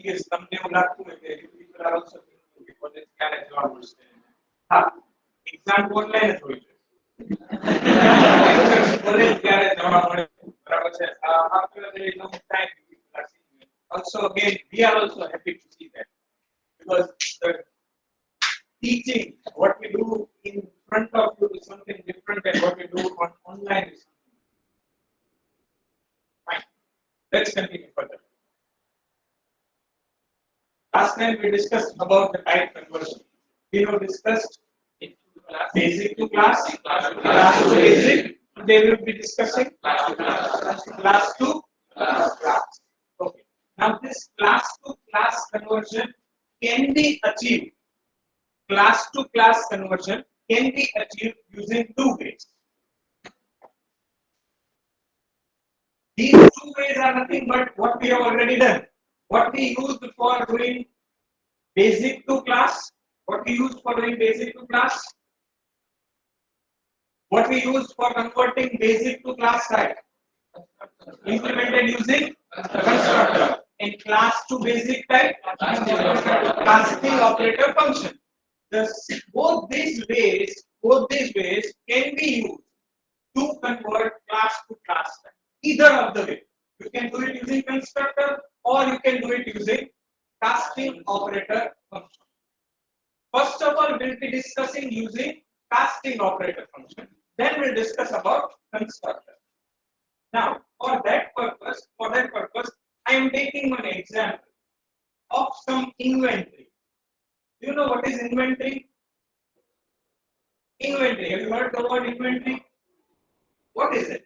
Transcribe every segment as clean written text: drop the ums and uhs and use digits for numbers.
case તમને એવું લાગતું હોય કે you people are also thinking કે કોલેજ ક્યારે જવા મળશે હા એક્ઝામ ઓનલાઈન જ હોય છે કોલેજ ક્યારે જવા મળે બરાબર છે after the long time people are seeing it. Also again we are also happy to see that because the teaching what we do in front of you is something different than what we do on online is something. Fine. Let's continue further. Last time we discussed about the type conversion. We have discussed basic to class, class to basic. They will be discussing class to class. Okay. Now this class to class conversion can be achieved. Class to class conversion can be achieved using two ways. These two ways are nothing but what we have already done. What we used for doing basic to class, what we used for doing basic to class, what we used for converting basic to class type, implemented using constructor, and class to basic type, casting operator function. Both these ways can be used to convert class to class type. Either of the way. You can do it using constructor or you can do it using casting operator function. First of all, we'll be discussing using casting operator function. Then we'll discuss about constructor. Now, for that purpose, I am taking one example of some inventory. Do you know what is inventory? Inventory. Have you heard the word inventory? What is it?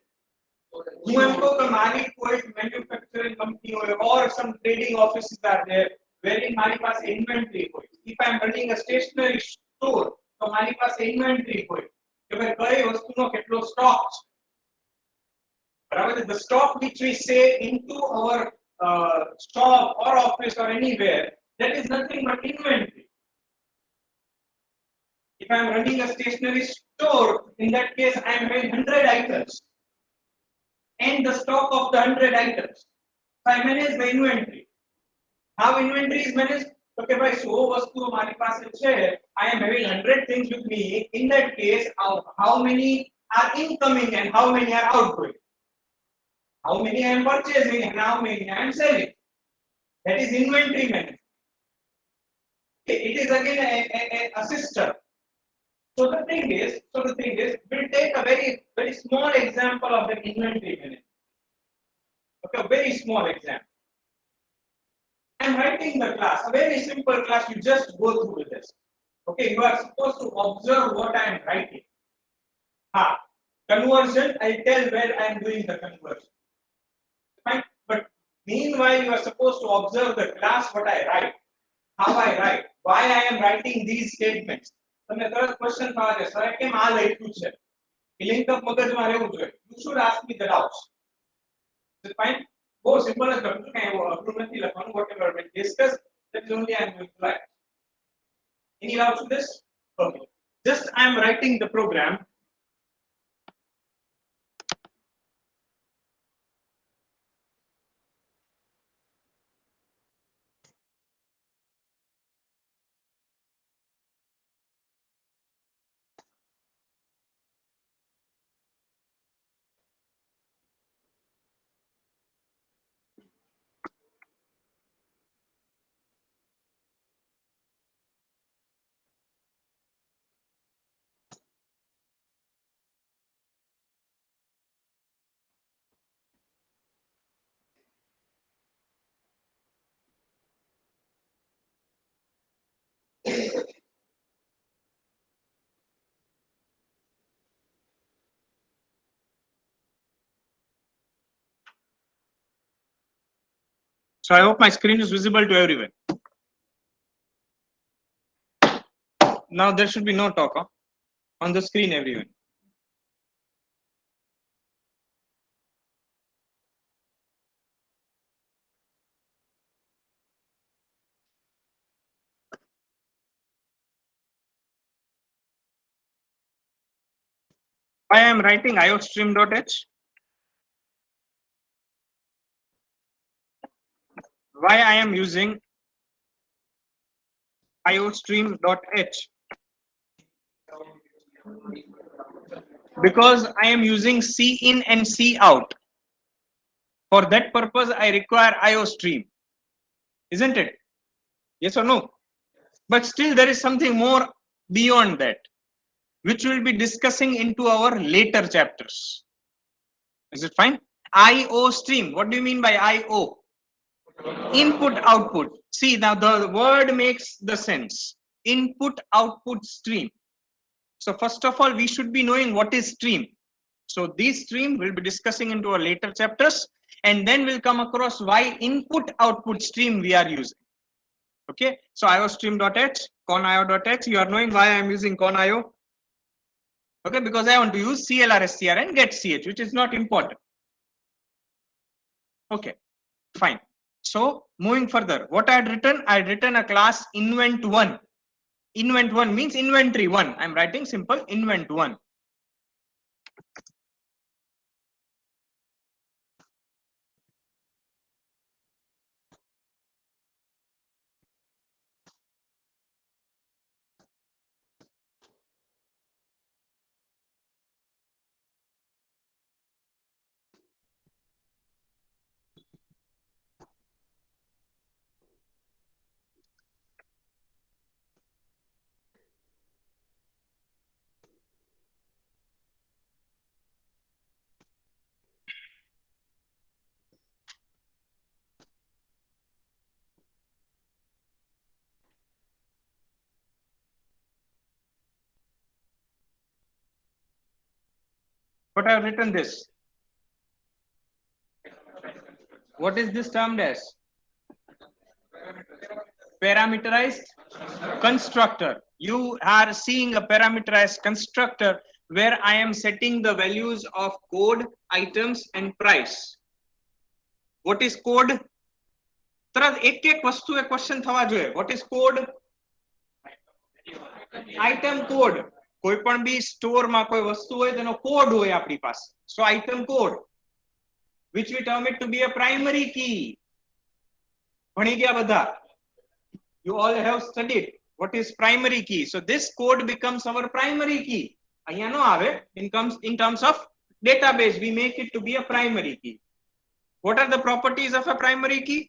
હું એમ કહું કે મારી કોઈ manufacturing company હોય or some trading offices are there wherein મારી પાસે inventory હોય. If I am running a stationery store તો મારી પાસે inventory હોય કે ભાઈ કઈ વસ્તુનો કેટલો સ્ટોક છે. બરાબર the stock which we say into our shop or office or anywhere that is nothing but inventory. If I am running a stationery store, in that case I am having 100 items and the stock of the 100 items. So I manage the inventory. How inventory is managed? Okay, by 100 વસ્તુઓ મારી પાસે છે, I am having 100 things with me. In that case, how many are incoming and how many are outgoing? How many I am purchasing and how many I am selling? That is inventory management. Okay, it is again a system. So the thing is, we'll take a very small example of the inventory management. Okay, a very small example. I'm writing the class, a very simple class. You just go through with this. Okay, you are supposed to observe what I am writing. Conversion, I'll tell where I am doing the conversion. Fine, but meanwhile, you are supposed to observe the class, what I write, how I write, why I am writing these statements. તમને તરત question થવા છે sir કેમ આ લખ્યું છે એ link up મગજમાં રહેવું જોઈએ. You should ask me the doubts. Is it fine? बहुत simple है करना है वो अप्रूव नहीं लखवाना whatever we discuss that is only I am going to write. Any doubts with this? Okay. Just I am writing the program. So I hope my screen is visible to everyone. Now there should be no talk on the screen, everyone. Why I am writing iostream.h? Why I am using iostream.h, because I am using C in and C out. For that purpose, I require iostream, isn't it? Yes or no? But still, there is something more beyond that, which we'll be discussing into our later chapters. Is it fine? IO stream. What do you mean by IO? Input output. See, now the word makes the sense. Input output stream. So first of all, we should be knowing what is stream. So this stream we'll be discussing into our later chapters, and then we'll come across why input output stream we are using. Okay, so iostream.h, conio.h. You are knowing why I am using conio. Okay, because I want to use CLR and get ch, which is not important. Okay, fine. So moving further, what I had written? I had written a class invent1. Invent1 means inventory 1. I'm writing simple invent1. What I have written this. What is this termed as? Parameterized constructor. You are seeing a parameterized constructor where I am setting the values of code, items, and price. What is code? તરત એક વસ્તુ એક question થવા જોઈએ. What is code? Item code. કોઈ પણ બી સ્ટોરમાં કોઈ વસ્તુ હોય તેનો કોડ હોય આપણી પાસે. So item code, which we term it to be a primary key. ભણી ગયા બધા? You all have studied what is primary key. So this code becomes our primary key. અહીંયા no આવે. In terms of database, we make it to be a primary key. What are the properties of a primary key?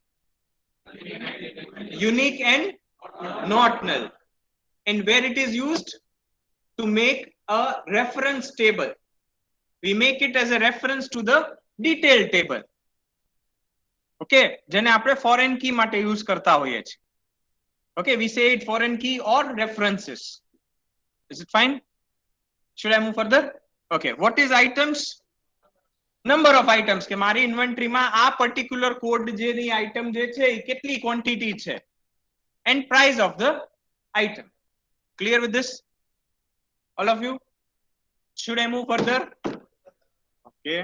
Unique and not null. And where it is used? To make a reference table. We make it as a reference to the detail table. Okay, જેને આપણે foreign key માટે use કરતા હોઈએ છીએ. Okay, we say it foreign key or references. Is it fine? Should I move further? Okay, what is items? Number of items. કે મારી inventory માં આ particular code જેની item જે છે એ કેટલી quantity છે. And price of the item. Clear with this? All of you? Should I move further? Okay.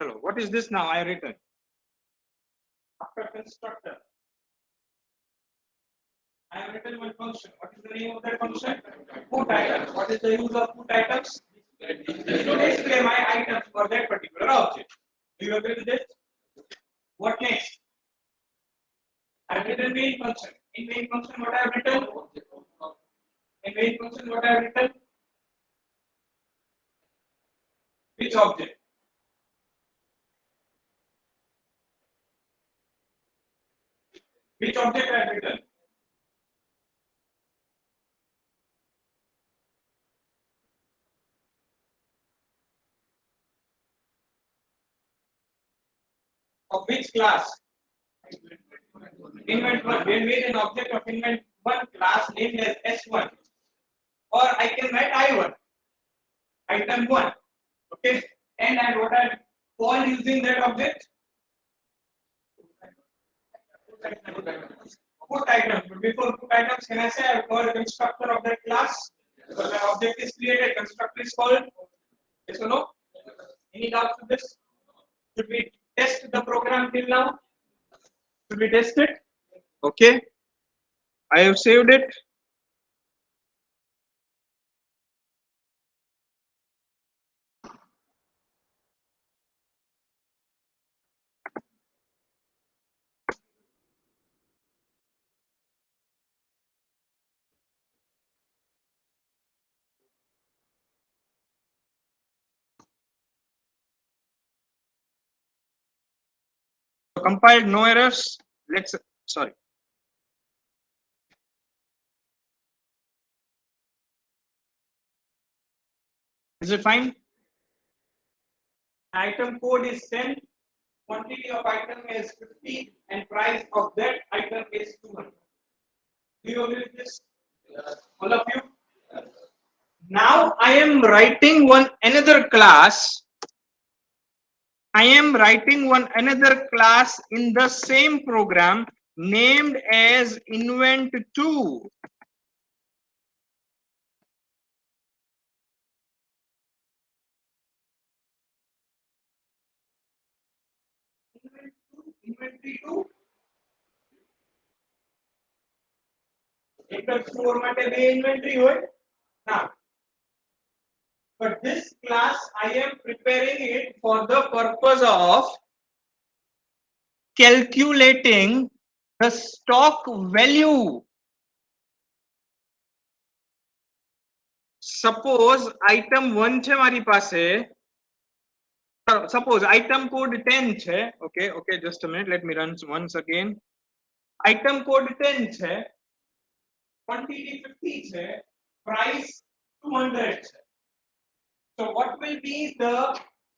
Hello, what is this now? I written after constructor. I have written one function. What is the name of that function? Put items. What is the use of put items? To display my items for that particular object. Do you agree with this? What next? I have written main function. In main function, what I have written? In main function, what I have written? Which object? Which object I have written? Of which class? Invent one. We made an object of invent one class named as S1. Or I can write I1. Item 1. Okay. And what I call using that object? Put item. But before put items, can I say I call the constructor of that class? Because an object is created, constructor is called. Yes or no? Any doubts with this? Should we test the program till now? Should we test it? Okay. I have saved it. Compiled, no errors. Let's sorry. Is it fine? Item code is 10, quantity of item is 50, and price of that item is 200. Do you agree with this? Yes. All of you? Yes. Now I am writing another class. I am writing another class in the same program named as invent2. Inventory2. store માટે બે inventory હોય ના. But this class I am preparing it for the purpose of calculating the stock value. Suppose item 1 છે મારી પાસે. Suppose item code 10 છે. Okay, just a minute, let me run once again. Item code 10 છે, quantity 50 છે, price 200 છે. So what will be the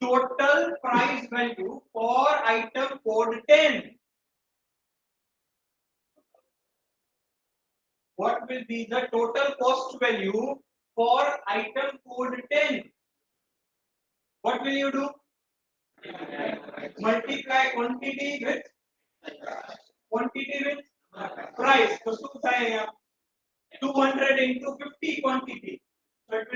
total price value for item code 10? What will be the total cost value for item code 10? What will you do? Multiply quantity with price. So 200 into 50 quantity. So it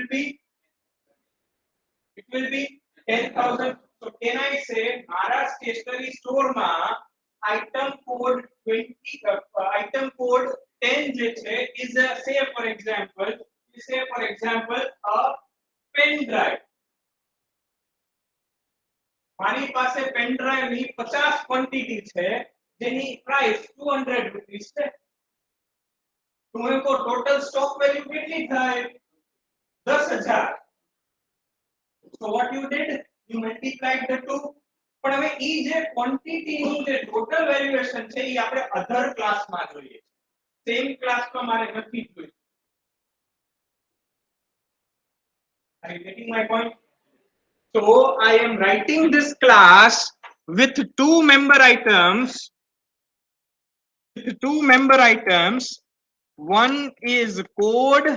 will be 10,000. So can I say Mara stationery store ma item code 10 is say for example a pen drive. મારી પાસે pen drive ની 50 quantity છે જેની price 200 rupees છે. તો મને કો total stock value કેટલી થાય? 10,000. So what you did, you multiplied the two. પણ હવે ઈ જે ક્વોન્ટિટી નું જે ટોટલ વેલ્યુએશન છે ઈ આપણે અધર ક્લાસ માં જોઈએ. સેમ ક્લાસ માં મારે નથી જોઈતું. Are you getting my point? So I am writing this class with two member items. One is code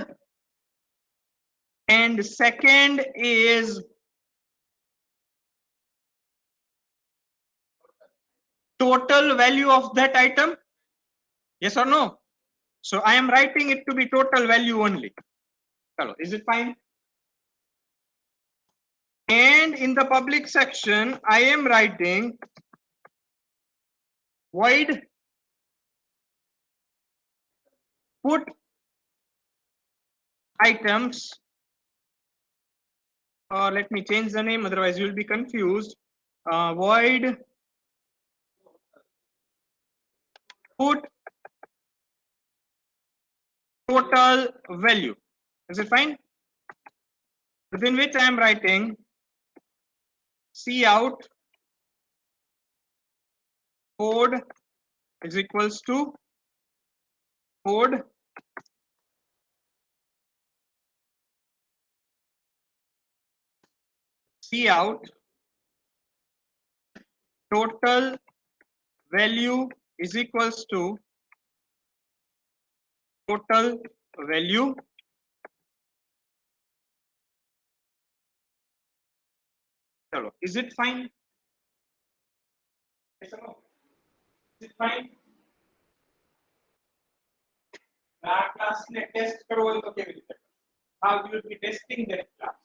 and second is total value of that item. Yes or no? So I am writing it to be total value only. Hello, is it fine? And in the public section, I am writing void put items. Let me change the name, otherwise you will be confused. Void put total value. Is it fine? Within which I am writing Cout code is equals to code Cout total value is equals to total value is it fine? Yes or no? Is it fine? આ class ને test કરવો હોય તો કેવી રીતે? How you will be testing that class?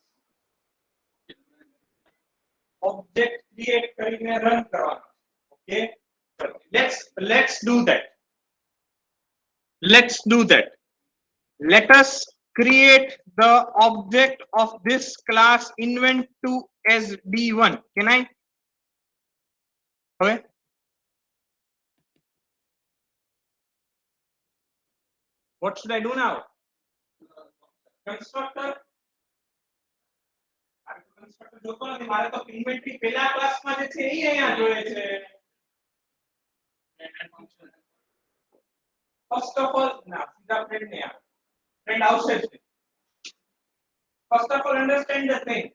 Object create કરીને run કરવાનો. Okay? Let's do that. Let's do that. Let us create the object of this class invent2 as d1. Can I? Okay. What should I do now? Constructor. Constructor જોતો નથી, મારે તો inventory પહેલા ક્લાસમાં જે છે એ અહીંયા જોઈએ છે. First of all, ના સીધા friend ને આવે. Friend આવશે જ. First of all, understand the thing.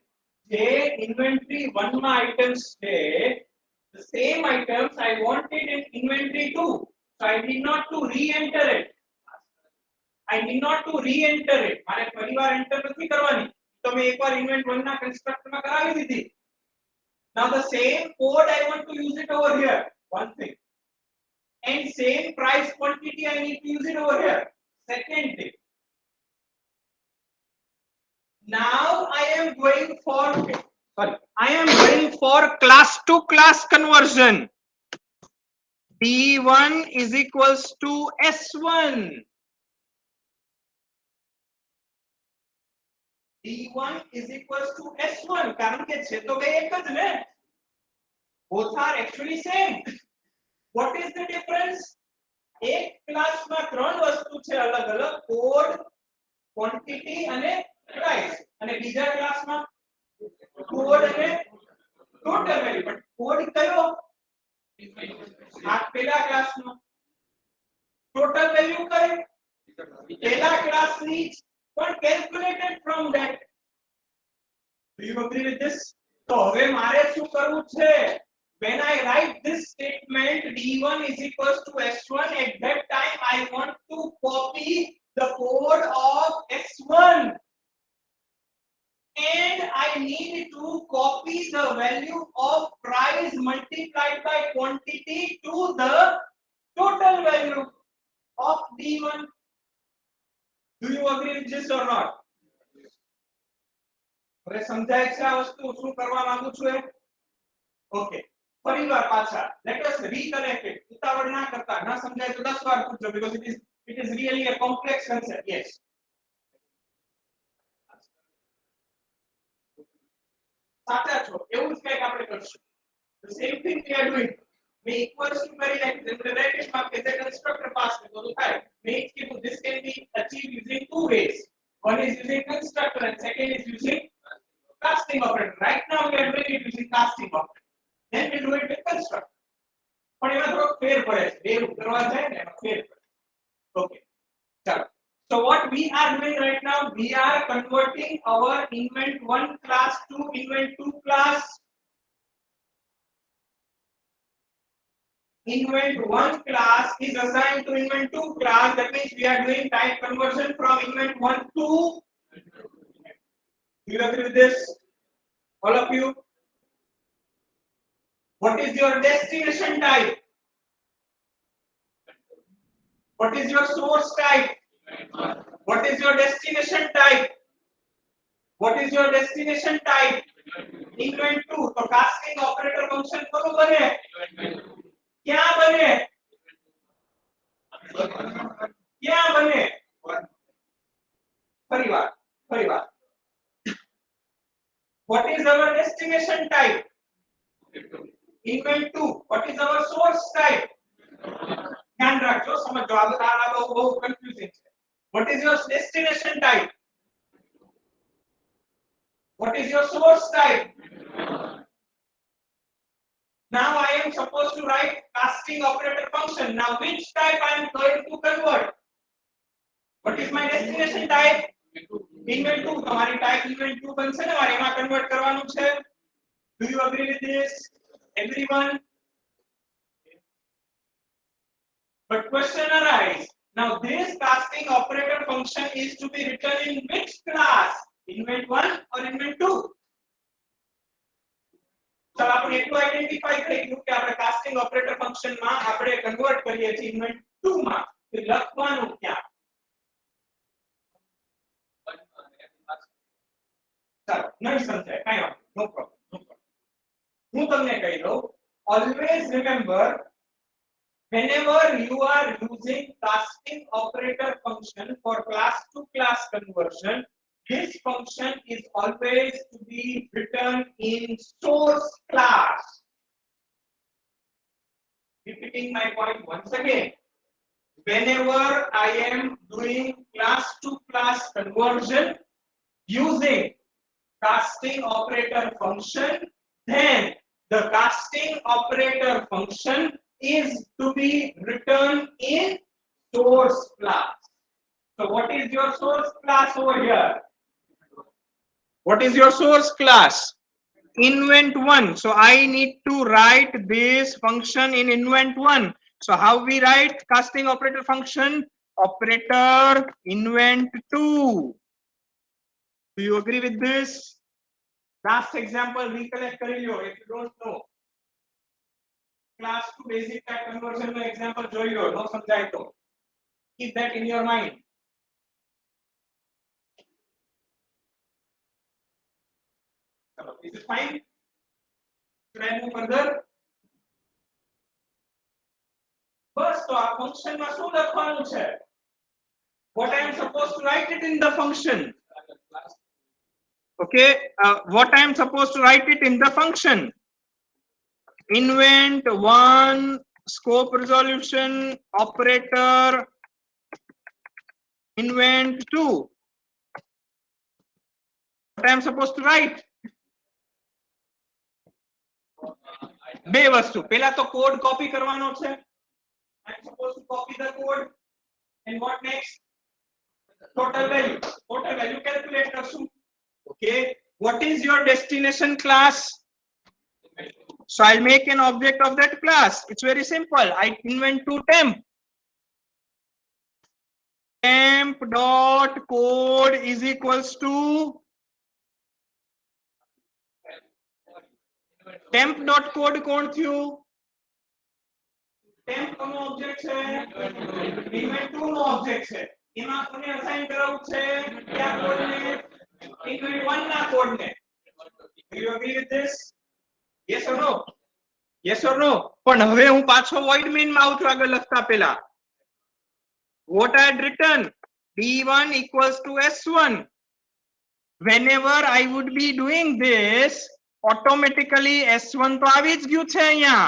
જે inventory 1 માં items છે, the same items I wanted in inventory 2. So I need not to re-enter it. I need not to re-enter it. મારે ફરીવાર enter નથી કરવાની. તો મેં એકવાર invent1 ના constructor માં કરાવી દીધી. Now the same code I want to use it over here. One thing. And same price quantity I need to use it over here. Second thing. Now I am going for class to class conversion. D1 is equals to S1. D1 is equals to S1. કારણ કે છે તો બે એક જ ને. Both are actually same. What is the difference? એક ક્લાસમાં ત્રણ વસ્તુ છે અલગ અલગ, કોડ, ક્વોન્ટિટી અને પ્રાઇસ. અને બીજા ક્લાસમાં કોડ અને ટોટલ વેલ્યુ. બટ કોડ કયો? આ પહેલા ક્લાસનો. ટોટલ વેલ્યુ કઈ? પહેલા ક્લાસની જ, but calculated from that. Do you agree with this? તો હવે મારે શું કરવું છે? When I write this statement d1 is equals to s1, at that time I want to copy the code of s1 and I need to copy the value of price multiplied by quantity to the total value of d1. Do you agree with this or not? હવે સમજાય છે આ વસ્તુ શું કરવા માંગુ છું એ? Okay, ફરીવાર પાછા. Let us reconnect it. ઉતાવળ ના કરતા, ના સમજાય તો 10 વાર પૂછજો, because it is really a complex concept. Yes. સાચા છો, એવું જ કંઈક આપણે કરશું. The same thing we are doing. may equals to very like the relative mark as a constructor pass to થાય. Means this can be achieved using two ways. One is using constructor and second is using casting operator. Right now we are doing it using casting operator. Then we do it with constructor. પણ એમાં થોડો ફેર પડે છે. બે કરવા જાય ને એમાં ફેર પડે. Okay. ચાલો. So what we are doing right now, we are converting our invent1 class to invent2 class. Invent1 class is assigned to invent2 class. That means we are doing type conversion from invent1 to. Do you agree with this? All of you? What is your destination type? What is your source type? What is your destination type? What is your destination type? Invent 2 तो casting operator function करो बने क्या बने क्या बने परिवार what is our destination type invent 2 what is our source type ध्यान रखो समझो आ बहुत कंफ्यूजिंग है what is your destination type what is your source type now I am supposed to write casting operator function now which type I am going to convert what is my destination type invent 2 તમારી type invent 2 બનશે ને મારે એમાં convert કરવાનું છે do you agree with this everyone but question arise now this casting operator function is to be written in which class invent 1 or invent 2 ચાલો આપણે એટલું આઈડેન્ટિફાઈ કરી ગયું કે આપણે કાસ્ટિંગ ઓપરેટર ફંક્શન માં આપણે કન્વર્ટ કરીએ છીએ ઇન્વેન્ટ 2 માં તો લખવાનું ક્યાં ચાલો નહીં સમજાય કાઈ વાત નો પ્રોબ્લેમ હું તમને કહી દઉં always remember whenever you are using casting operator function for class to class conversion this function is always to be written in source class repeating my point once again whenever I am doing class to class conversion using casting operator function then the casting operator function is to be written in source class so what is your source class over here what is your source class invent 1 so I need to write this function in invent 1 so how we write casting operator function operator invent 2 do you agree with this last example recollect kari lo if you don't know class to basic type conversion no example જોઈ લો no સમજાય તો keep that in your mind chalo is it fine should I move further first to આ function માં શું લખવાનું છે what I am supposed to write it in the function okay what I am supposed to write it in the function invent 1 scope resolution operator invent 2 what I am supposed to write બે વસ્તુ પહેલા તો code copy કરવાનો છે I am supposed to copy the code and what next total value calculate કરશું okay what is your destination class so I'll make an object of that class it's very simple I invent 2 temp dot code is equals to temp dot code કોણ થયું temp કોનો object છે invent 2 નો object છે એમાં કોને assign કરાવવું છે કયા કોડને invent 1 ના કોડને do you agree with this yes or no પણ હવે હું પાછો void main માં આવું છું આગળ લખતા પહેલા what I had written d1 equals to s1 whenever I would be doing this automatically s1 તો આવી જ ગયું છે અહીંયા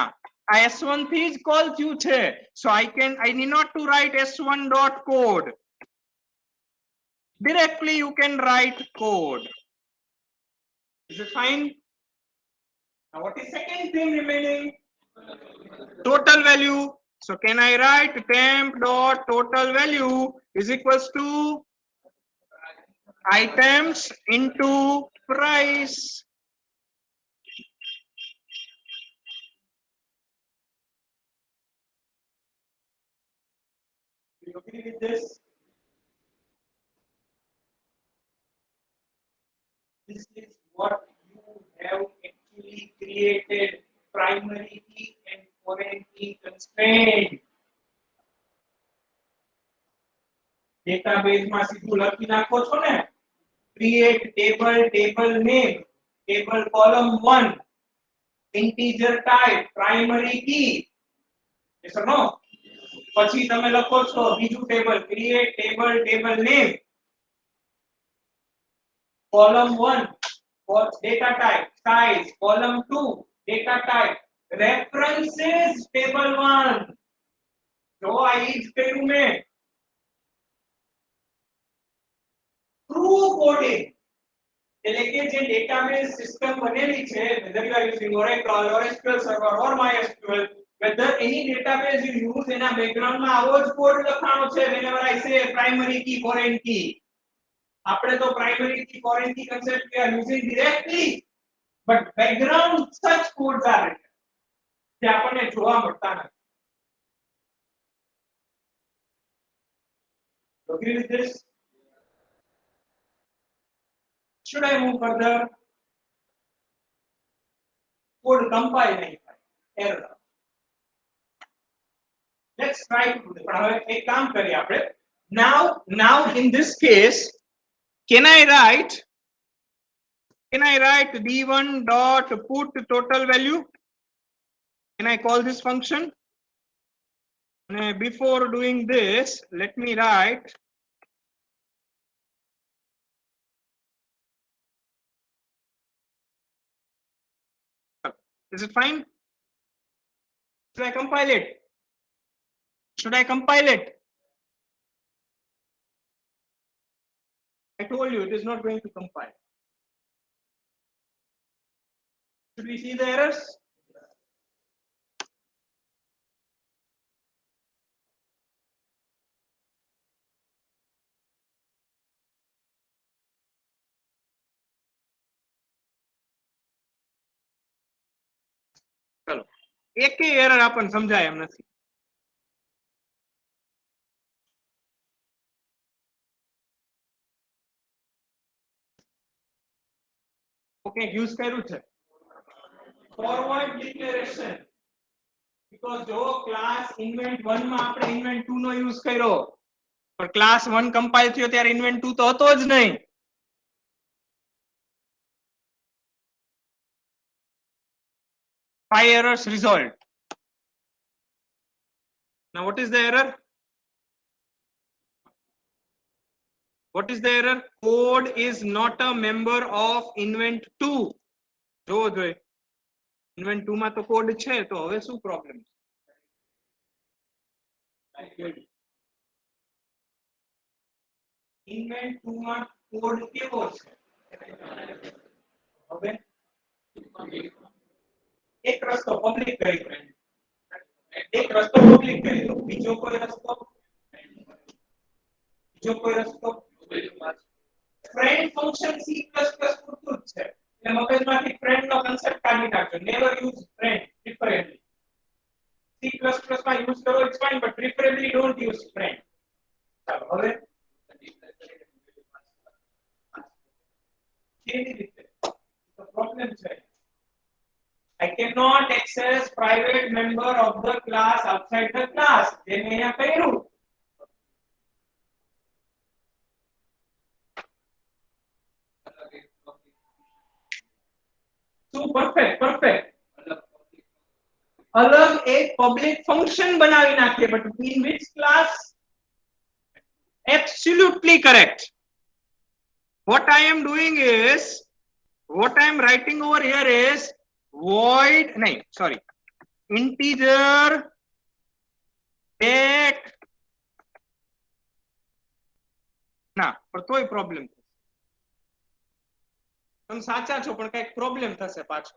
આ s1 થી જ કોલ થયું છે so I need not to write s1 dot code directly you can write code is it fine now what is second thing remaining total value so can I write temp dot total value is equals to items into price do you agree with this this is what you have actually created primary key and foreign key constraint database માં સીધું લખી નાખો છો ને create table name table column 1, integer type, primary key. Yes or no? પછી તમે લખો છો બીજું table, create table, table name, column 1 for data type, size, column 2 data type, references table 1. જો આ ઈજ કર્યું મેં true coding, એટલે કે જે ડેટાબેઝ સિસ્ટમ બનેલી છે, whether you are using Oracle or SQL Server or MySQL, whether any database you use, એના બેકગ્રાઉન્ડ માં આવો જ કોડ લખાણો છે. whenever I say primary key, foreign key, આપણે તો primary key, foreign key concept we are using directly, but background such codes are written જે આપણને જોવા મળતા નથી. Agree with this? Should I move further? Code compile नहीं થાય, error. Let's try to do this. પણ હવે એક કામ કરીએ આપણે. Now in this case, can I write d1 dot put total value? Can I call this function? And before doing this, let me write is it fine? Should I compile it? Should I compile it? I told you it is not going to compile. Should we see the errors? चलो एक ही error अपन समझाय M नहीं. Okay use કર્યું છે forward declaration, because જો class invent1 માં આપણે invent2 નો use કર્યો, પણ ક્લાસ 1 કમ્પાઇલ થયો ત્યારે invent2 તો હતો જ નહીં. Five errors resolved. Now what is the error? What is the error? Code is not a member of invent2. જો જોઈ invent2 માં તો કોડ છે, તો હવે શું પ્રોબ્લેમ? invent2 માં કોડ કેવો છે? હવે એક રસ્તો પબ્લિક કરી દો, એક રસ્તો પબ્લિક કરી દો, બીજો કોઈ રસ્તો? બીજો કોઈ રસ્તો? ફ્રેન્ડ ફંક્શન C++ પૂરતું જ છે, એટલે મગજમાંથી ફ્રેન્ડ નો કન્સેપ્ટ કાઢી નાખજો. Never use friend preferably. C++ માં યુઝ કરો it's fine, but preferably don't use friend. ચાલો હવે કેવી રીતે? તો પ્રોબ્લેમ છે. I cannot access private member of the class outside the class. જે મેં અહીંયા કર્યું. શું perfect. अलग एक public function बनावी नाखे, but in which class? Absolutely correct. What I am doing is, what I am writing over here is void, integer date. ના પણ તોય પ્રોબ્લેમ. તમે સાચા છો પણ કઈક પ્રોબ્લેમ થશે પાછો.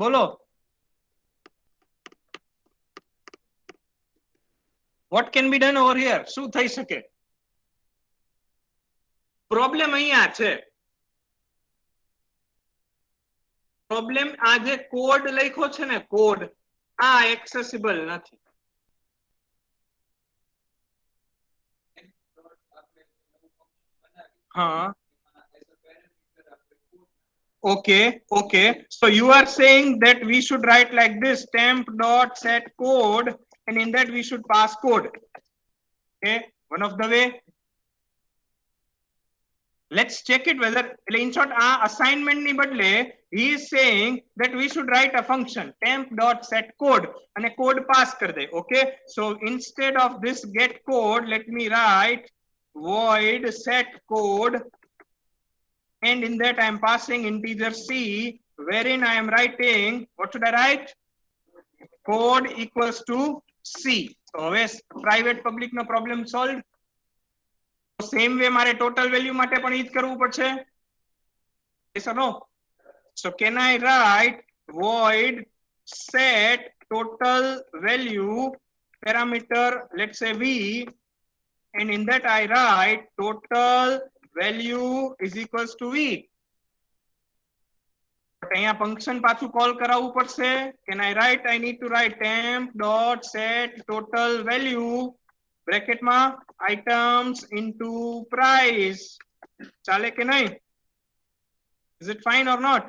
બોલો. What can be done over here? શું થઈ શકે? પ્રોબ્લેમ અહીંયા છે. પ્રોબ્લેમ આ જે કોડ લખ્યો છે ને, કોડ આ એક્સેસિબલ નથી. હા. Okay. So you are saying that we should write like this: temp dot set code and in that we should pass code. Okay, one of the way. Let's check it whether, in short, assignment ni badle, he is saying that we should write a function temp.set code and a code pass kar de. Okay, so instead of this get code, let me write void set code, and in that I am passing integer c, wherein I am writing, what should I write? Code equals to c. So always private public no problem solved. Same way મારે total value માટે પણ ઈ જ કરવું પડશે. Yes or no? So can I write void set total value parameter, let's say v, and in that I write total value is equals to v. But અહીંયા function પાછું call કરાવવું પડશે. Can I write? I need to write temp dot set total value bracket માં items into price. ચાલે કે નહીં? Is it fine or not?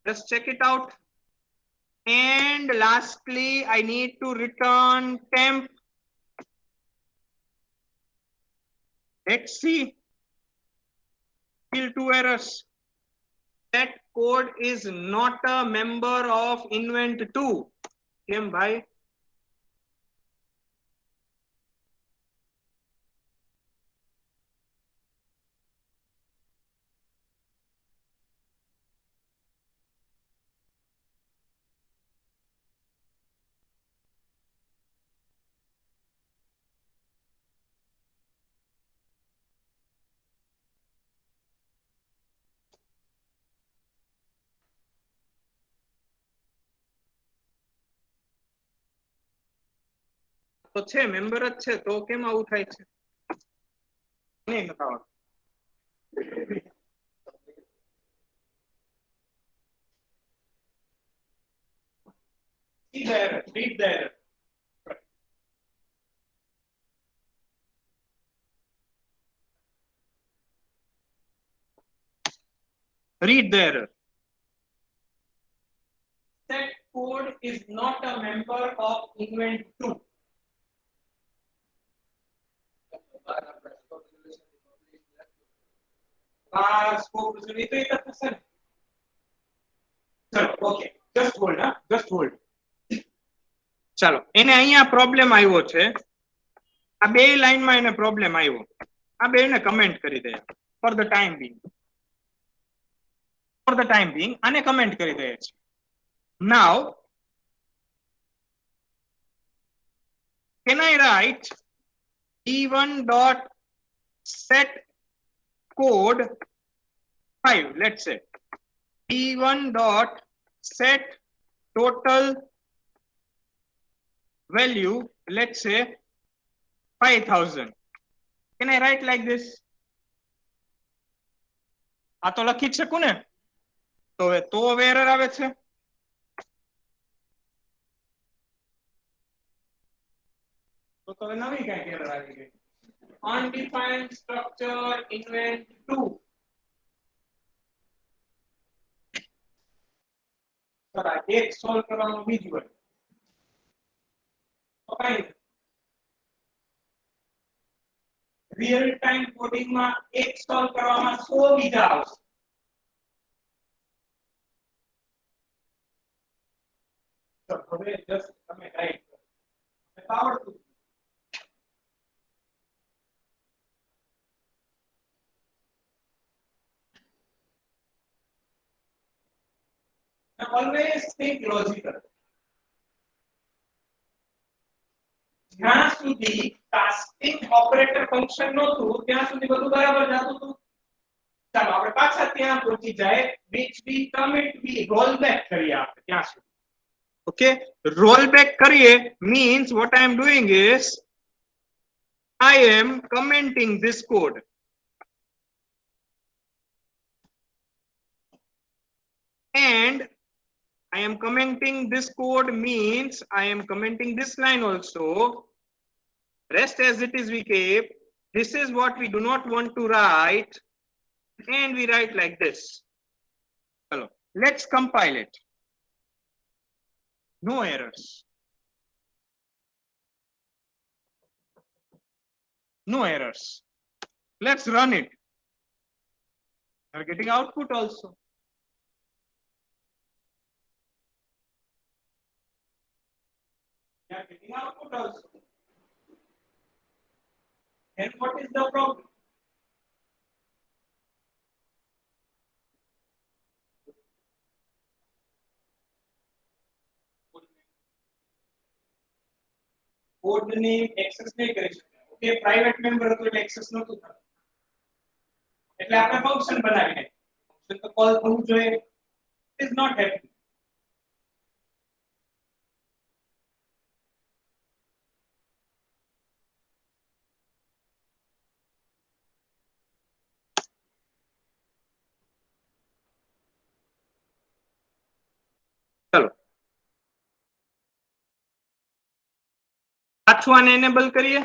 Let's check it out. And lastly, I need to return temp. Let's see. Still 2 errors. That code is not a member of Invent2. Kim bhai? તો છે member જ છે તો કેમ આવું થાય છે? નહીં બતાવો. Read the error. Read the error. Read the error. That code is not a member of Invent2. Scope resolution તો થશે ને. ચલો okay, just hold, just hold. ચાલો એને અહીંયા પ્રોબ્લેમ આવ્યો છે, આ બે લાઈનમાં એને પ્રોબ્લેમ આવ્યો, આ બેને કમેન્ટ કરી દે for the time being. For the time being આને કમેન્ટ કરી દે છે. Now can I write e1 dot set code 5, let's say e1 dot set total value, let's say 5000. Can I write like this? આ તો લખી જ શકું ને. તો હવે એરર આવે છે. તો હવે નવી કઈ એરર આવી ગઈ. Undefined structure Invent2. ચલો એક સોલ્વ કરવાનું બીજું હોય તો કઈ રિયલ ટાઈમ કોડિંગ માં એક સોલ્વ કરવામાં 100 બીજા આવશે. તો હવે જસ્ટ તમે રાઈટ કરો આવડતું. Always think logical. જ્યાં સુધી કાસ્ટિંગ ઓપરેટર ફંક્શન નહોતું ત્યાં સુધી બધું બરાબર જતું હતું. ચાલો આપણે પાછા ત્યાં પહોંચી જાય, which we commit, we roll back કરીએ આપણે ત્યાં સુધી. Okay, roll back કરીએ means what I am doing is I am commenting this code. And I am commenting this code means I am commenting this line also. Rest as it is we keep. This is what we do not want to write, and we write like this. Hello. Let's compile it. No errors. No errors. Let's run it. We are getting output also. We are getting output also. Then what is the problem? Code name access नहीं કરી શકે. Okay, private member હતો એટલે access નહોતું થતું. એટલે આપણે function બનાવી નાખ્યું. Function તો call થવું જોઈએ. It is not happening. ચલો પાછું આને enable કરીએ.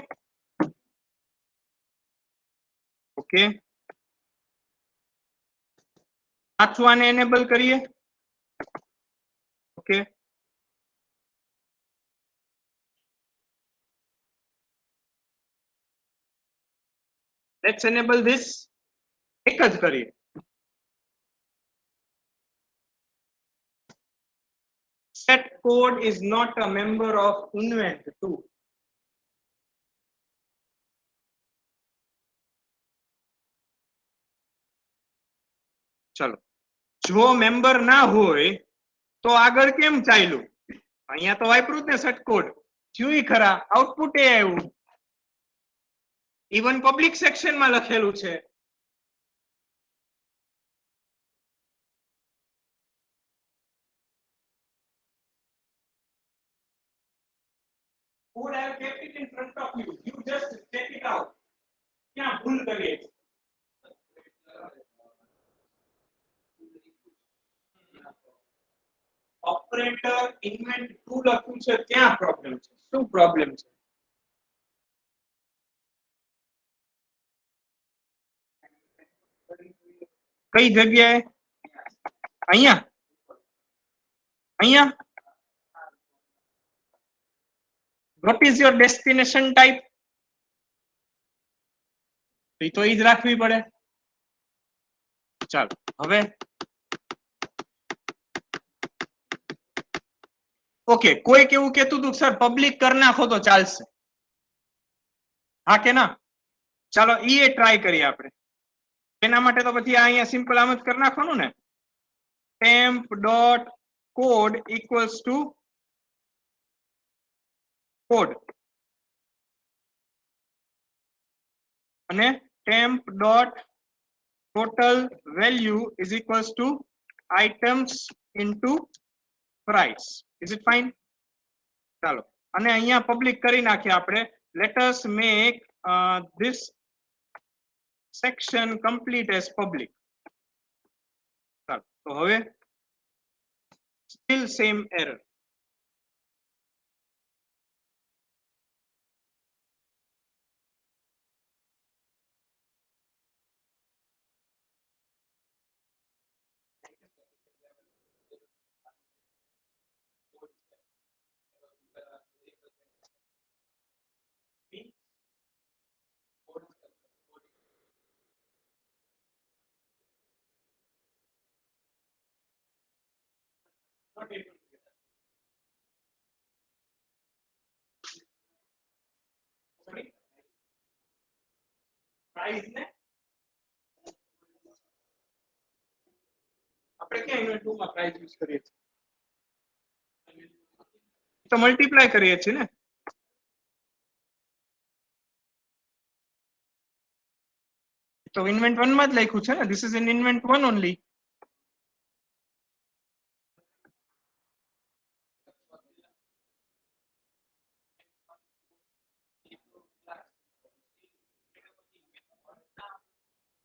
ઓકે પાછું આને enable કરીએ. Okay let's enable this. એક જ કરીએ. Set code is not a member of Invent2. ચલો જો મેમ્બર ના હોય તો આગળ કેમ ચાલ્યું? અહીંયા તો વાપરું જ ને સેટ કોડ થયું ખરા આઉટપુટ એ આવ્યું ઇવન પબ્લિક સેક્શન માં લખેલું છે. Code I have kept it in front of you. You just check it out. क्या भूल करिए? Operator Invent2 લખ્યું છે ત્યાં પ્રોબ્લેમ છે. શું પ્રોબ્લેમ છે? કઈ જગ્યાએ? અહીંયા અહીંયા what is your destination type? તો એ જ રાખવી પડે. ચાલો હવે ઓકે કોઈક એવું કહેતું હતું સર પબ્લિક કરી નાખો તો ચાલશે. હા કે ના? ચાલો એ ટ્રાય કરીએ આપણે. એના માટે તો પછી અહીંયા સિમ્પલ આમ જ કરી નાખવાનું ને. temp dot code equals to code અને temp dot total value is equals to items into price. Is it fine? ચાલો અને અહીંયા પબ્લિક કરી નાખીએ આપણે. Let us make this section complete as public. ચાલો તો હવે still same error. Not able to get that. Sorry? Price ને આપણે ક્યાં ઇન્વેન્ટ2 માં પ્રાઇસ યુઝ કરીએ છીએ? તો મલ્ટીપ્લાય કરીએ છીએ ને. તો ઇન્વેન્ટ1 માં જ લખ્યું છે ને. This is in invent1 only.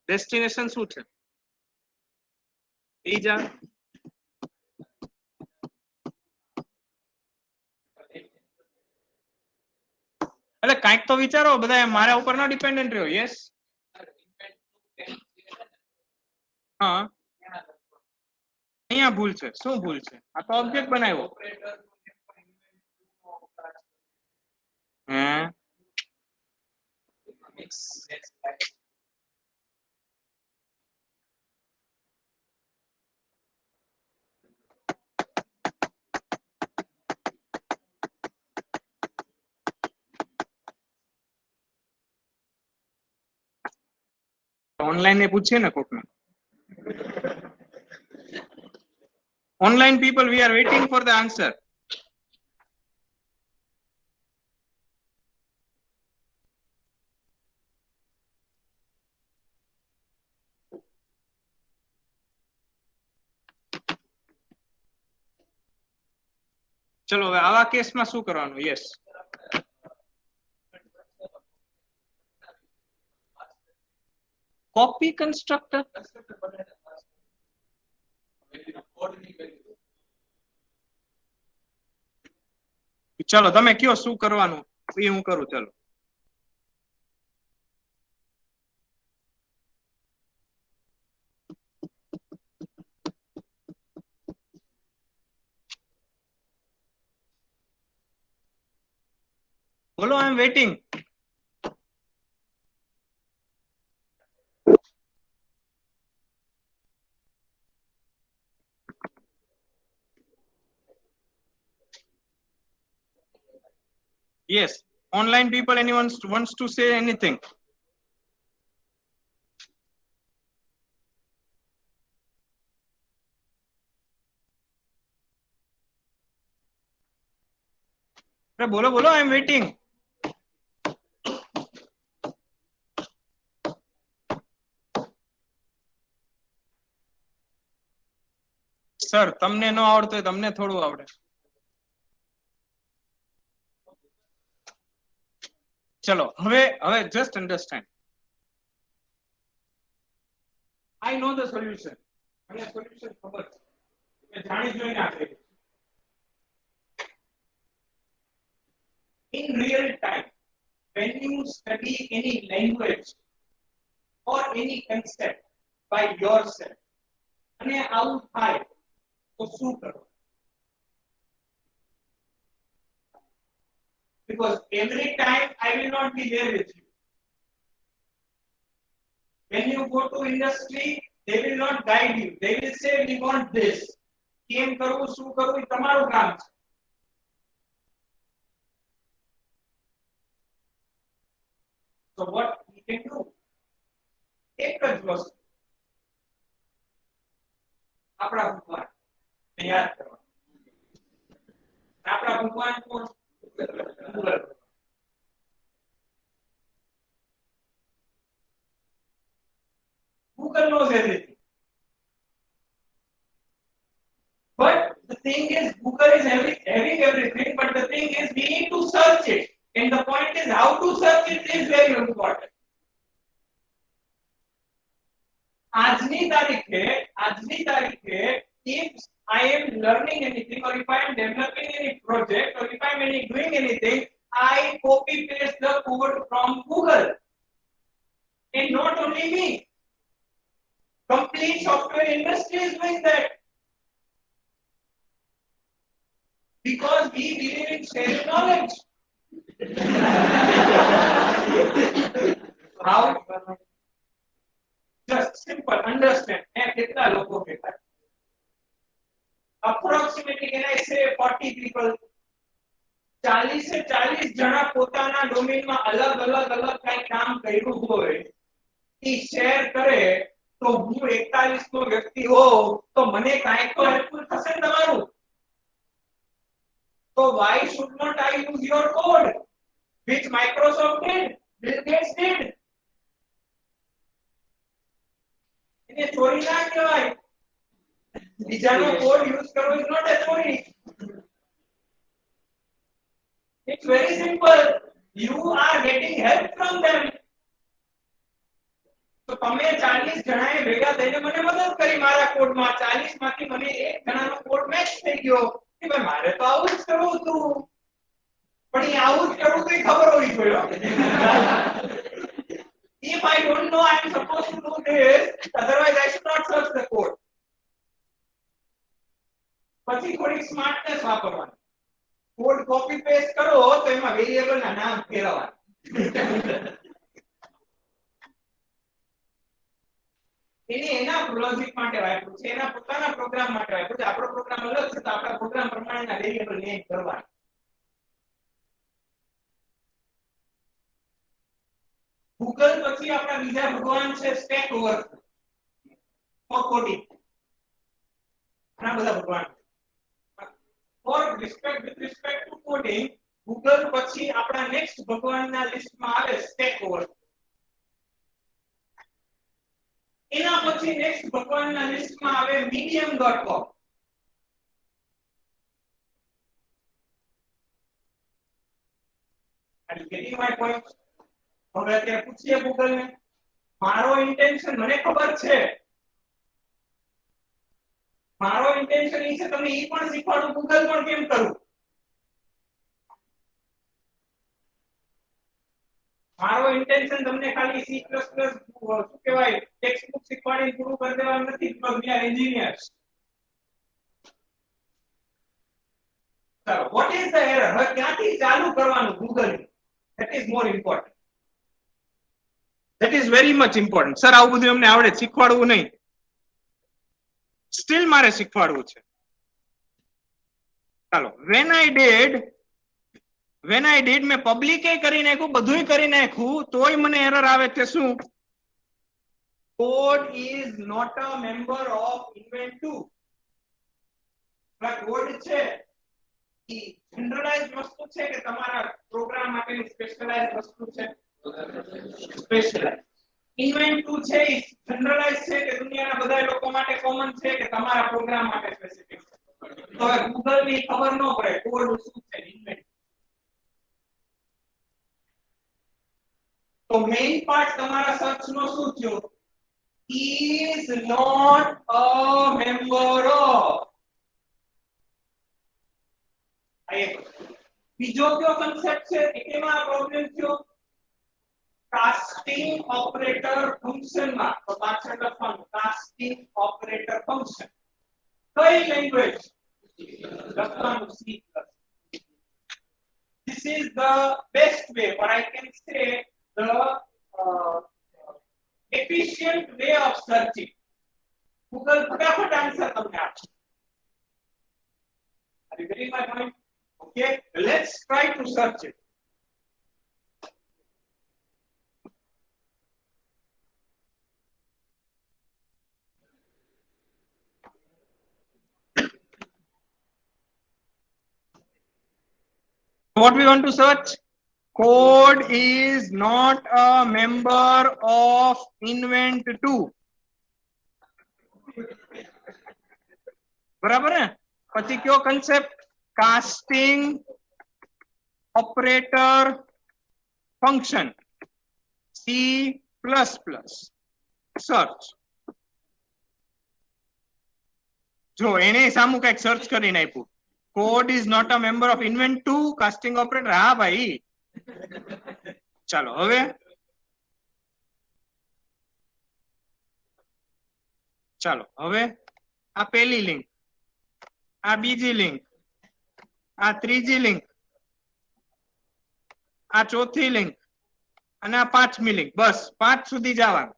Destination શું છે? એ જા એટલે કાંઈક તો વિચારો બધા. મારા ઉપર ના ડિપેન્ડન્ટ રહ્યો. યસ હા અહીંયા ભૂલ છે. શું ભૂલ છે? આ તો ઓબ્જેક્ટ બનાવ્યો. हैं ऑनलाइन ने पूछे ना कोक ने online people we are waiting for the answer चलो હવે આવા કેસમાં શું કરવાનું યસ કોપી કન્સ્ટ્રક્ટર ચલો તમે કયો શું કરવાનું એ હું કરું ચલો બોલો I am waiting yes online people anyone wants to say anything बोलो बोलो आई एम वेटिंग सर तमने न आवड़तो હોય તમને થોડું આવડે ચલો હવે just understand I know the solution મને solution ખબર છે મે જાણી જોઈને આ કર્યું in real time when you study any language or any concept by yourself અને આવું થાય તો શું કરો because every time I will not be there with you when you go to industry they will not guide you they will say we want this કેમ કરવું શું કરવું એ તમારું કામ છે so what we can do એક જ વસ્તુ આપણા ભગવાન યાદ કરવા આપણા ભગવાન કોણ Google knows everything but the thing is Google is having everything but the thing is we need to search it and the point is how to search it is very important આજની તારીખે if I am learning anything or if I am developing any project or if I am doing anything I copy paste the code from Google and not only me complete software industry is doing that because we believe in sharing knowledge how just simple understand કેટલા લોકો બેઠા approximately can I say 40 people 40 से 40 જણા પોતાના ડોમેનમાં અલગ કઈ કામ કર્યું હોય એ શેર કરે તો હું 41 નો વ્યક્તિ હો તો મને કાંઈ તો હેલ્પફુલ થશે તમારું તો why should not I use your code which Microsoft did Bill Gates did એને ચોરી ના કહેવાય બીજાનો કોડ યુઝ કરવો is not a ચોરી it's very simple you are getting help from them તો તમે 40 જણાએ ભેગા થઈને મને મદદ કરી મારા કોડમાં 40 માંથી મને એક જણાનો કોડ મેચ થઈ ગયો કે ભાઈ મારે તો આવું જ કરવું હતું પણ એ આવું જ કરવું તો ખબર હોવી જોઈએ if I don't know I am supposed to do this otherwise I should not search the code પછી થોડી સ્માર્ટનેસ વાપરવાની કોડ કોપી પેસ્ટ કરો તો એમાં વેરિયેબલ ના નામ ફેરવવા. એના લોજિક માટે વાપર્યું છે, એના પોતાના પ્રોગ્રામ માટે વાપર્યું છે. આપણો પ્રોગ્રામ અલગ છે તો આપણા પ્રોગ્રામ પ્રમાણેના વેરિયેબલ નેમ કરવા. ગૂગલ પછી આપણા બીજા ભગવાન છે સ્ટેક ઓવરફ્લો, કોડિંગ. ઘણા બધા ભગવાન. For respect with respect to coding, Google પછી આપણા નેક્સ્ટ ભગવાનના લિસ્ટમાં આવે સ્ટેક ઓવરફ્લો. એના પછી નેક્સ્ટ ભગવાનના લિસ્ટમાં આવે medium.com. Are you getting my point? હવે અત્યારે પૂછીએ ગૂગલ ને, મારો ઇન્ટેન્શન મને ખબર છે, મારો ઇન્ટેન્શન એ છે તમને એ પણ શીખવાડું ગૂગલ પણ કેમ કરું. મારો ઇન્ટેન્શન તમને ખાલી C++ શું કહેવાય ટેક્સ્ટ બુક શીખવાડીને પૂરું કરી દેવાનું નથી, because we are engineers. ચાલો, what is the error? હવે ક્યાંથી ચાલુ કરવાનું Google? That is more important. That is very much important. Sir આવું બધું અમને આવડે, શીખવાડવું નહીં. સ્ટીલ મારે શીખવાડવું છે. ચાલો, when I did મેં પબ્લિક એ કરી નાખ્યું, બધુંય કરી નાખ્યું, તોય મને એરર આવે છે શું? Code is not a member of Invent2. Code છે એ જનરલાઇઝ વસ્તુ છે કે તમારા પ્રોગ્રામ માટેની સ્પેશિયલાઇઝ વસ્તુ છે? સ્પેશિયલાઇઝ. Invent2 છે એ જનરલાઇઝ છે કે દુનિયાના બધા લોકો માટે કોમન છે કે તમારા પ્રોગ્રામ માટે સ્પેસિફિક છે? તો હવે ગૂગલ ની ખબર ન પડે કોડ શું છે ઇન્વેન્ટ. તો મેઇન પાર્ટ તમારા સર્ચ નો શું થયો? is not a member of. બીજો કયો કન્સેપ્ટ છે એમાં પ્રોબ્લેમ થયો? કાસ્ટિંગ ઓપરેટર ફંક્શન માં. તો પાછળ લખવાનું કાસ્ટિંગ ઓપરેટર ફંક્શન. કઈ લેંગ્વેજ? લખવાનું C++. This is the best way, or I can say the efficient way of searching. Google फटाफट आंसर તમને આપશે. Are you getting my point? Okay, let's try to search it. What we want to search? Code is not a member of Invent2. બરાબર ને? પછી કયો concept? Casting operator function C++. Search. જો એને સામું કઈક સર્ચ કરીને આપ્યું. Code is not a member of Invent2 casting operator. હા ભાઈ. ચાલો હવે આ પહેલી લિંક, આ બીજી લિંક, આ ત્રીજી લિંક, આ ચોથી લિંક અને આ પાંચમી લિંક. બસ 5 સુધી જવાનું.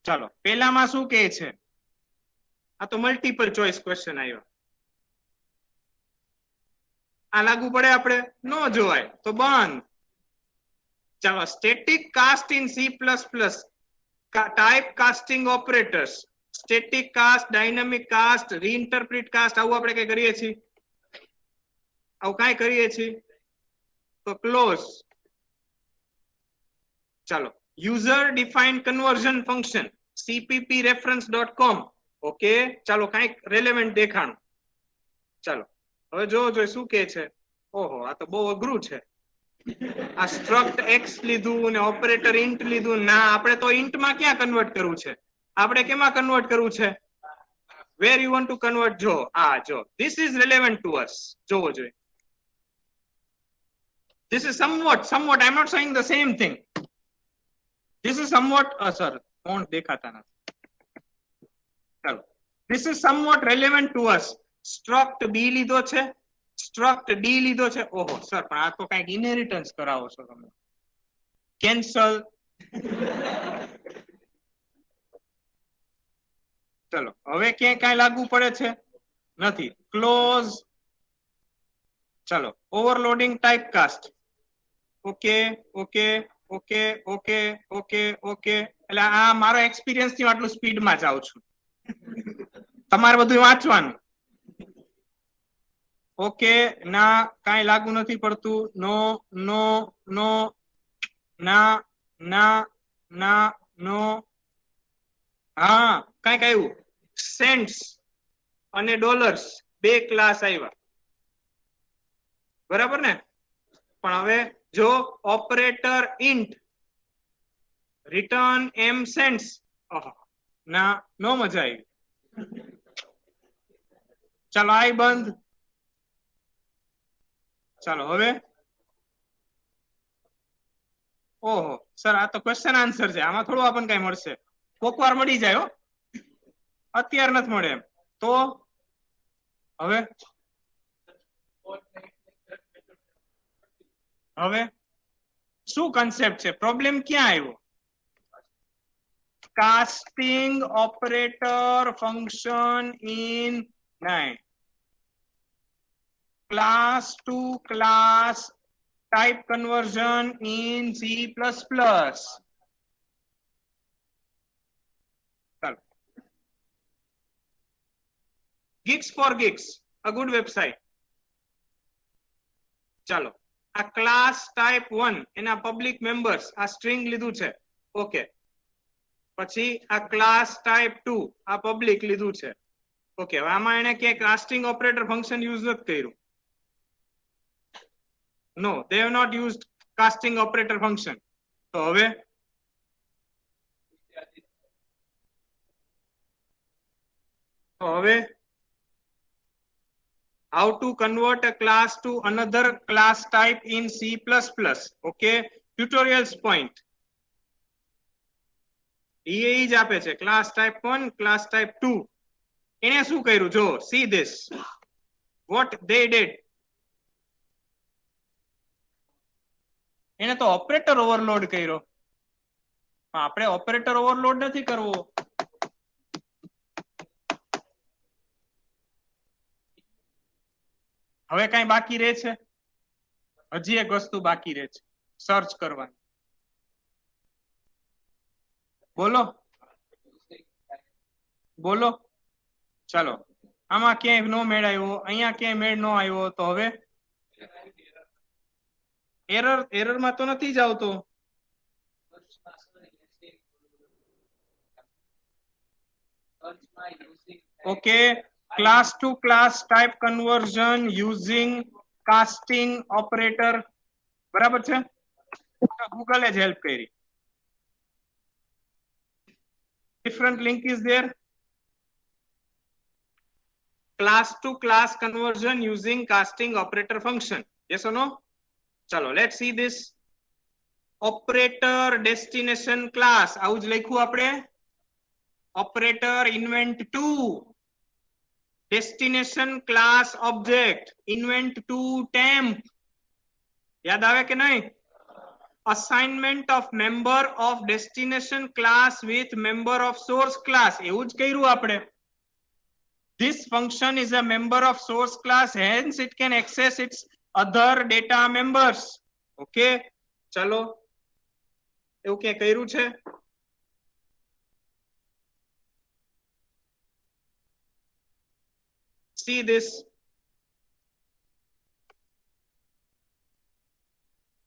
ચાલો પહેલામાં શું કહે છે? આ તો મલ્ટીપલ ચોઇસ ક્વેશ્ચન આવ્યો. આ લાગુ પડે આપણે? નો જોવાય તો બંધ. ચાલો, static cast in C++, type casting operators, static cast, dynamic cast, reinterpret cast, આવું આપણે કઈ કરીએ છીએ? આવું કાંઈ કરીએ છીએ? તો ક્લોઝ. ચાલો, user defined conversion function cpp-reference.com. Okay, ચાલો કાંઈક રેલેવન્ટ દેખાણું. ચાલો હવે જો શું કે છે? ઓહો, આ તો બહુ અઘરું છે. આ સ્ટ્રક્ટ x લીધું ને ઓપરેટર ઇન્ટ લીધું. ના, આપણે તો ઇન્ટ માં ક્યાં કન્વર્ટ કરવું છે? આપણે કેમાં કન્વર્ટ કરવું છે? વેર યુ વોન્ટ ટુ કન્વર્ટ? જો ધીસ ઇઝ રેલેવન્ટ ટુ અસ. જોવો જોઈએ. This is somewhat. I'm not saying the same thing. This is somewhat. Sir, font દેખાતા નથી. ચાલો, this is somewhat relevant to us. Struct B લીધો છે, સ્ટ્રક્ટ ડી લીધો છે. ઓહો સર, પણ આ તો કઈક ઇનહેરિટન્સ કરાવો છો તમે. કેન્સલ. ચલો હવે ક્યાંય કઈ લાગુ પડે છે? નથી. ક્લોઝ. ચલો overloading type cast. Okay okay okay okay okay okay. એટલે આ મારો એક્સપિરિયન્સ થી આટલું સ્પીડમાં જાઉં છું. તમારે બધું વાંચવાનું. ઓકે ના કાંઈ લાગુ નથી પડતું. નો નો નો ના ના ના નો. હા કાંઈક આવ્યું. સેન્ટ્સ અને ડોલર્સ બે ક્લાસ આવ્યા. બરાબર ને? પણ હવે જો ઓપરેટર ઇન્ટ રિટર્ન એમ સેન્ટ્સ, ના નો મજા આવી. ચાલો આઈ બંધ. ચાલો હવે. ઓહો સર, આ તો ક્વેશ્ચન આન્સર છે. આમાં થોડું આપણને કઈ મળશે. કોક વાર મળી જાય હો, અત્યારે નથી મળે એમ. તો હવે હવે શું કન્સેપ્ટ છે? પ્રોબ્લેમ ક્યાં આવ્યો? Casting operator function in 9. Class to class type conversion in C++. Geeks for Geeks, a good website. ચાલો આ ક્લાસ ટાઈપ 1 એના પબ્લિક મેમ્બર્સ આ સ્ટ્રિંગ લીધું છે. ઓકે. પછી આ ક્લાસ ટાઈપ 2 આ પબ્લિક લીધું છે. ઓકે. હવે આમાં એને કે કાસ્ટિંગ ઓપરેટર ફંક્શન યુઝ નથી કર્યું. No, they have not used casting operator function. તો હવે how to convert a class to another class type in C++. Okay, tutorials point. એ જ આપે છે class type 1, class type 2. એને શું કર્યું? જો see this, what they did. એને તો ઓપરેટર ઓવરલોડ કર્યો. આપણે ઓપરેટર ઓવરલોડ નથી કરવો. હવે કઈ બાકી રહે છે? હજી એક વસ્તુ બાકી રહે છે, સર્ચ કરવાની. બોલો બોલો. ચાલો આમાં ક્યાંય નો મેળ આવ્યો, અહીંયા ક્યાંય મેળ નો આવ્યો. તો હવે એરર માં તો નથી જ આવતો. Okay. Class to class type conversion using casting operator. બરાબર છે? ગૂગલે જ હેલ્પ કરી. different link is there. Class to class conversion using casting operator function. Yes or no? Chalo, let's see this. Operator destination class. આવું જ લખ્યું આપણે. Operator invent2. Destination class object. invent2 temp. યાદ આવે કે નહીં? Assignment of member of destination class with member of source class. એવું જ કર્યું આપણે. This function is a member of source class, hence it can access its other data members. Okay, ચલો એવું કે કર્યું છે? See this.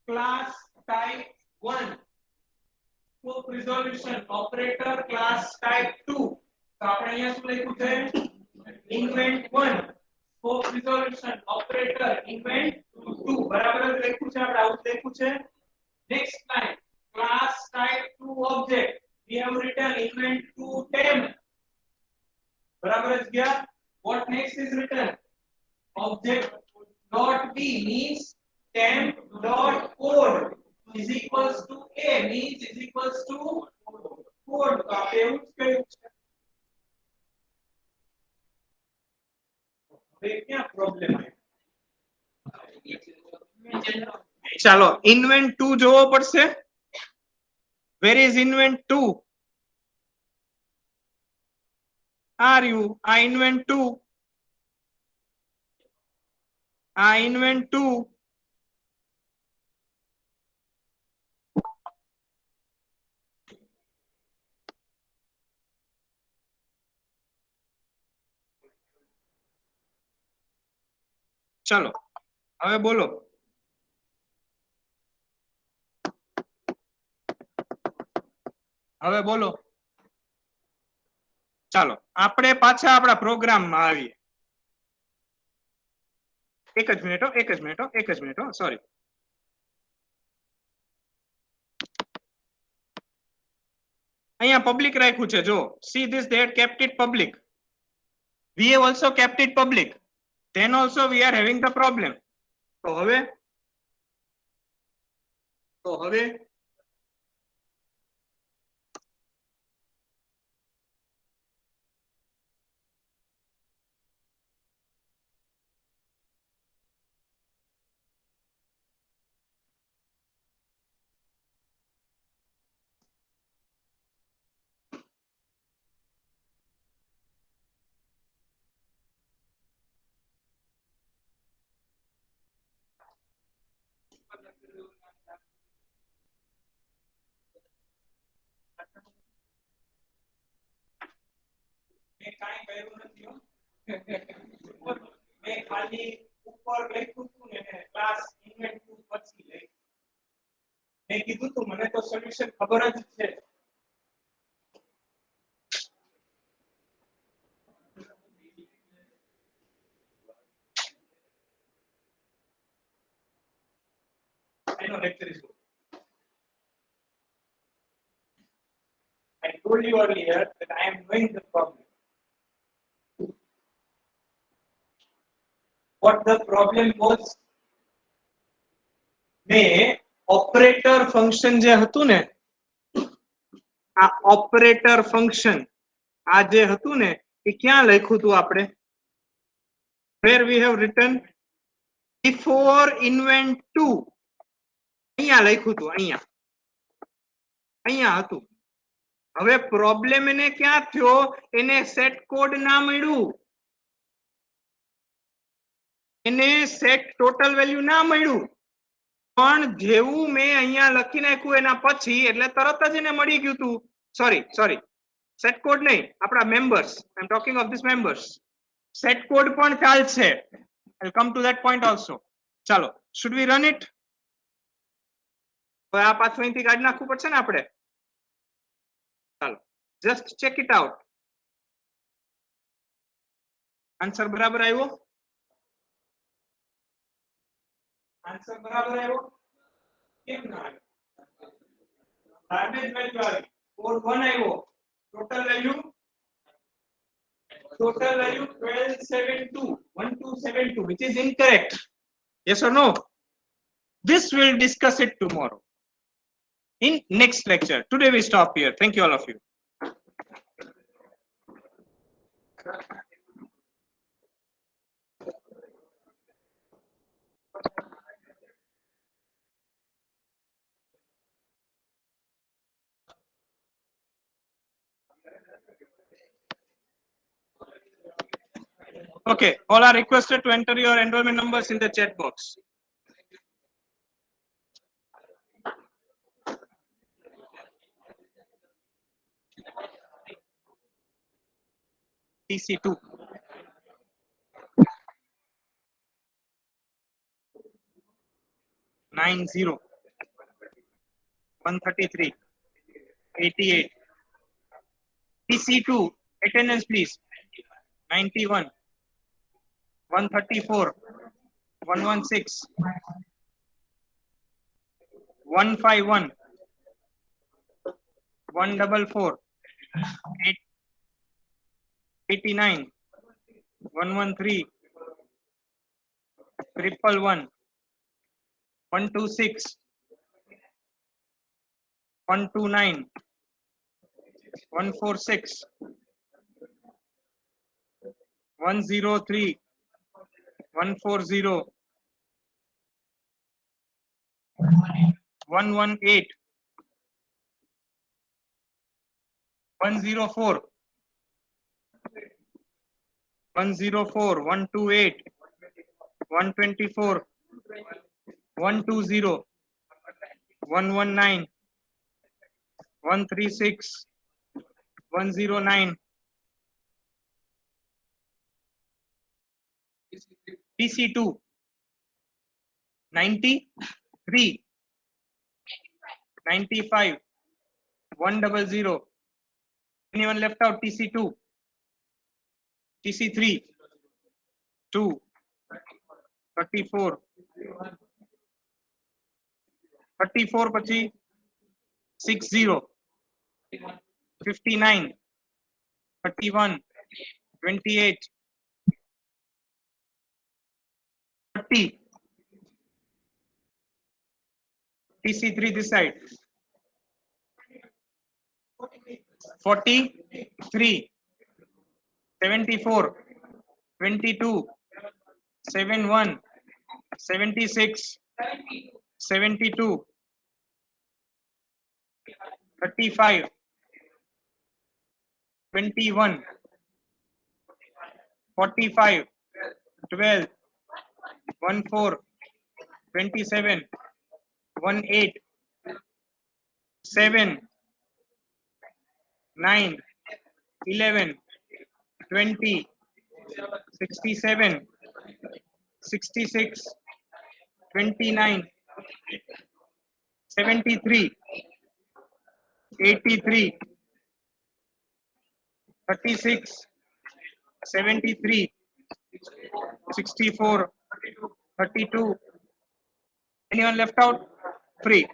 Class type 1 scope resolution operator class type 2. તો આપણે અહીંયા શું લખ્યું છે? invent1 scope resolution operator invent2. બરાબર જ લખ્યું છે આપણે, આવું જ લખ્યું છે. next line class type 2 object we have written invent2 temp. બરાબર જ ગયા. what next is written? object dot b means temp dot code is equals to a means is equals to code. તો આપણે એવું જ કર્યું છે. क्या प्रॉब्लम है? चलो इन्वेंट 2 જોવો પડશે. Where is invent 2? Are you? I invent 2. I invent 2. ચલો હવે બોલો. હવે બોલો. ચાલો આપણે પાછા આપણા પ્રોગ્રામમાં આવીએ. એક જ મિનિટ સોરી. અહીંયા પબ્લિક રાખ્યું છે જો. See this, they had kept it public. We have also kept it public. Then also we are having the problem. તો હવે મેં કાંઈ કર્યું નથી હો. મેં ખાલી ઉપર લખ્યું હતું ને ક્લાસ ઇન્વેન્ટ 2 પછી લઈ. મેં કીધું તું મને તો સોલ્યુશન ખબર જ છે. I know lecture is good. I told you earlier that I am knowing the problem. What the problem was? મેં ઓપરેટર ફંક્શન જે હતું ને આ ઓપરેટર ફંક્શન આ જે હતું ને એ ક્યાં લખ્યું હતું આપણે? Where we have written before invent 2. અહીંયા લખ્યું હતું અહીંયા હતું. હવે પ્રોબ્લેમ એને ક્યાં થયો? એને સેટ કોડ ના મળ્યું. એને સેટ ટોટલ વેલ્યુ ના મળ્યું. પણ જેવું મેં અહીંયા લખી નાખ્યું એના પછી એટલે તરત જ એને મળી ગયું હતું. સોરી સેટ કોડ નહીં, આપણા members. I am talking of this members. Set code પણ ચાલશે. I will come to that point also. ચાલો શુડ વી રન ઇટ? હવે આ પાછું અહીંથી કાઢી નાખવું પડશે ને આપણે. ચાલો just check it out. Answer બરાબર આવ્યો? આન્સર બરાબર આવ્યો? કેમ ના આવ્યો? ગાર્બેજ વેલ્યુ આવી. કોડ 1 આવ્યો. Total value 1272 which is incorrect. Yes or no? This we'll discuss it tomorrow in next lecture. Today we stop here. Thank you all of you. Okay, all are requested to enter your enrollment numbers in the chat box. TC2. Nine zero 133 88. TC2 attendance please. 91 134 116 151 144 89 113 111 126 129 146 103 140, 118, 104, 104, 128, 124, 120, 119, 136, 109, TC2, 93, 95, 100. Anyone left out? TC2, TC3, 2, 34, 34 પછી 60, 59, 31, 28, 30. TC3 this side. 43, 74, 22, 71, 76, 72, 35, 21, 45, 12, 14, 27, 18, 7, 9, 11, 20, 67, 66, 29, 73, 83, 36, 73, 64, 32. Anyone left out? Free.